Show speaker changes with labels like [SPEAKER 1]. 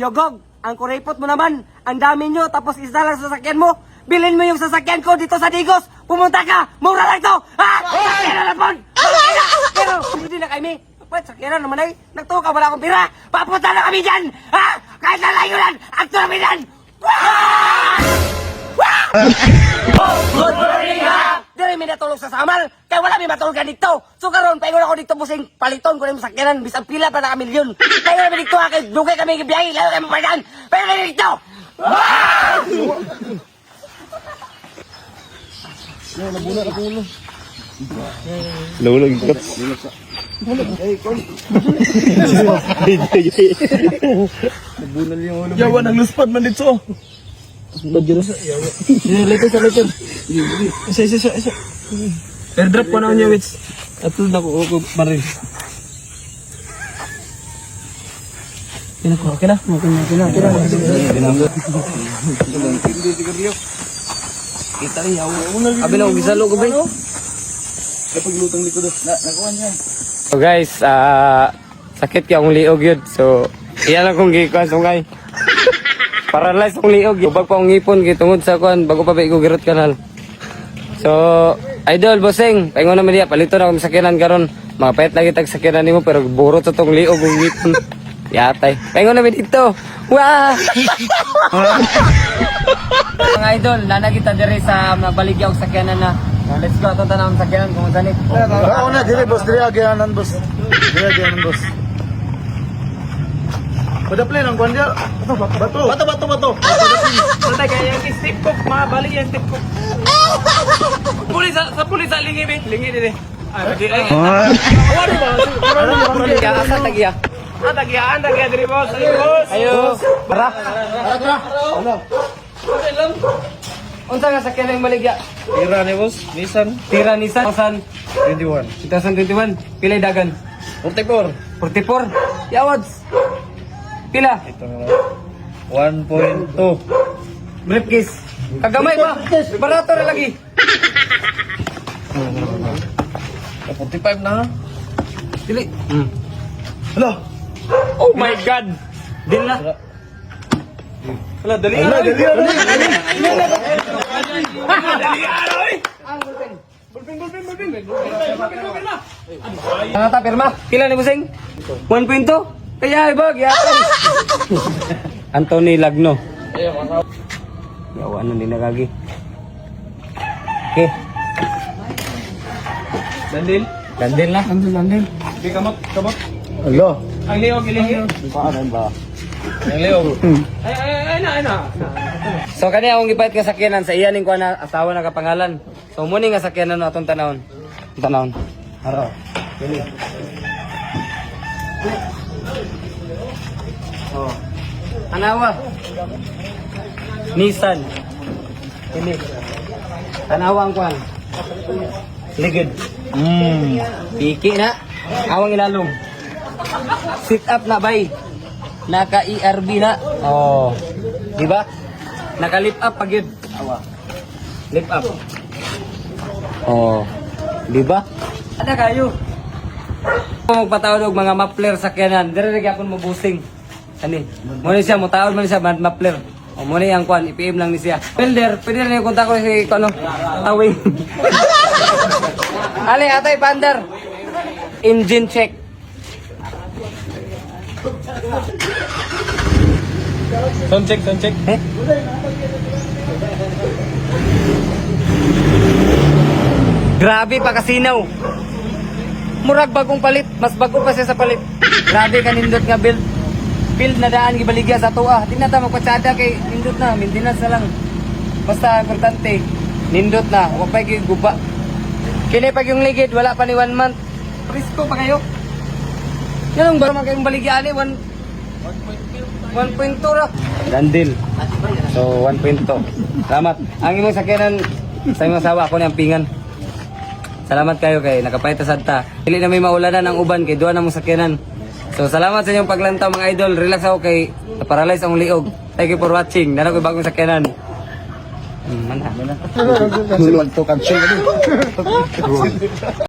[SPEAKER 1] Yogog, ang kuripot mo naman. Ang dami nyo, tapos isa lang sa sasakyan mo. Bilhin mo yung sasakyan ko dito sa Digos. Pumunta ka, mura lang to. Ha? Sakyan na lang po. Pero hindi na kami. Pwede, sakyan na naman ay. Nagtuka, wala akong pira. Papunta na kami dyan. Ha? Kahit na layo lang, akto namin dyan. Good morning ha! Diri mi natulog sa samal, kaya wala mi matulugan dito. So karon paingon ako dito busing paliton ko na yung sakyanan, bisang pila pa na kamilyon. Paingon kami dito ha, kay dugay kami gibiyahe, layo kami mapadan. Paingon kami dito!
[SPEAKER 2] Lolo ikot.
[SPEAKER 3] Yawa ng luspad man dito. Isa. Airdrop ko na niya, Wits. Atul na ko marin. Okay na. Kita rin, yawa. Abi na, umisalo ko ba? Napaglutang likod. Nakuha niya.
[SPEAKER 2] So guys, sakit ka akong liog yun. So, iyan akong gikuan sungay. Paralyze akong liog. Bag pa akong ngipon, kitungod sa kuan, bago pa ba ikugirot kanal. So, idol, bossing, paingon naman diya, palito na akong sakinan karon. Makapait lagi tag sakinan nimo pero burot sa tong liog ng ngipon. Yatay. Paingon naman dito. Wah! Mga idol, nana kita diri sa baligyaw sakyanan na. Let's go, atong tanawang sakyanan kung saan ito.
[SPEAKER 3] Oo na, dili boss, dili agyanan boss. Padaplay ng kwan dia. Bato. Patay kaya yung step cook, mga bali yung step cook. Sa pulis sa lingi be. Lingi dire. Ay. Awari ba?
[SPEAKER 2] Asa tagiya?
[SPEAKER 3] Tagiya dire boss.
[SPEAKER 2] Ayo. Tara.
[SPEAKER 3] Ano?
[SPEAKER 2] Unsa nga sakyanan yung baligya?
[SPEAKER 3] Tira ni boss, Nissan
[SPEAKER 2] Tira Nissan
[SPEAKER 3] 21.
[SPEAKER 2] 2021. Pilay dagan.
[SPEAKER 3] 44.
[SPEAKER 2] 44. Yawads. Pila?
[SPEAKER 3] Ito na. 1.2.
[SPEAKER 2] Briefcase. Kagamay ba? Barato na lagi.
[SPEAKER 3] 45 na ha?
[SPEAKER 2] Dili.
[SPEAKER 3] Hala!
[SPEAKER 2] Oh my God. Din na.
[SPEAKER 3] Hala, dali.
[SPEAKER 2] Ano ta pirma? Pila ni Busing? 1.2? Kaya ibag yatay. Anthony Lagno. Yawa na din nagagi. Okay. Dandil na.
[SPEAKER 3] Di kamot.
[SPEAKER 2] Hello.
[SPEAKER 3] Ang liog, ilihig.
[SPEAKER 2] Paano ba?
[SPEAKER 3] Ang liog. Ay na.
[SPEAKER 2] So kani akong gipait ka sakyanan sa iyaning ko na asawa na kapangalan. So muni nga sakyanan no atong tanawon. Haro. Dili. Oh. Anawa. Nissan. Ini. Tanawa ang kwan. Ligid. Piki na. Awang ilalong. Sit up na bay. Naka ERB na. Oh. Di ba? Naka lift up pag yun. Awa. Lift up. Oh. Di ba? Ada kayo. Kung magpatawad og mga mapler sa kyanan, dire gyapon mo busing. Ani. Mo siya mo taod man siya mapler. O mo ni ang kwan, IPM lang ni siya. Builder, pwede na yung kontak ko si ano, Tawing. Ali, atay pandar. Engine check.
[SPEAKER 3] Sound check.
[SPEAKER 2] Eh? Grabe pa kasinaw. Murag bagong palit, mas bago pa siya sa palit. Grabe ka nindot nga build. Build na daan gibaligya sa tuwa. Di na ta magpatsada kay nindot na, maintenance na lang. Basta importante, nindot na, huwag pa guba. Kini pag yung ligid, wala pa ni 1 month. Risko pa kayo. Yan ang ba kayong baligyan ni 1.2 ra. Dandil. So 1.2. Salamat. Ang imong sakyanan sa imong asawa ako ni ang pingan. Salamat kayo kay nakapayta sadta. Dili na may maulanan ang uban kay duha na mong sakyanan. So salamat sa inyong paglantaw mga idol. Relax ako kay na-paralyze akong liog. Thank you for watching. Nana ko bagong sakyanan. Mana?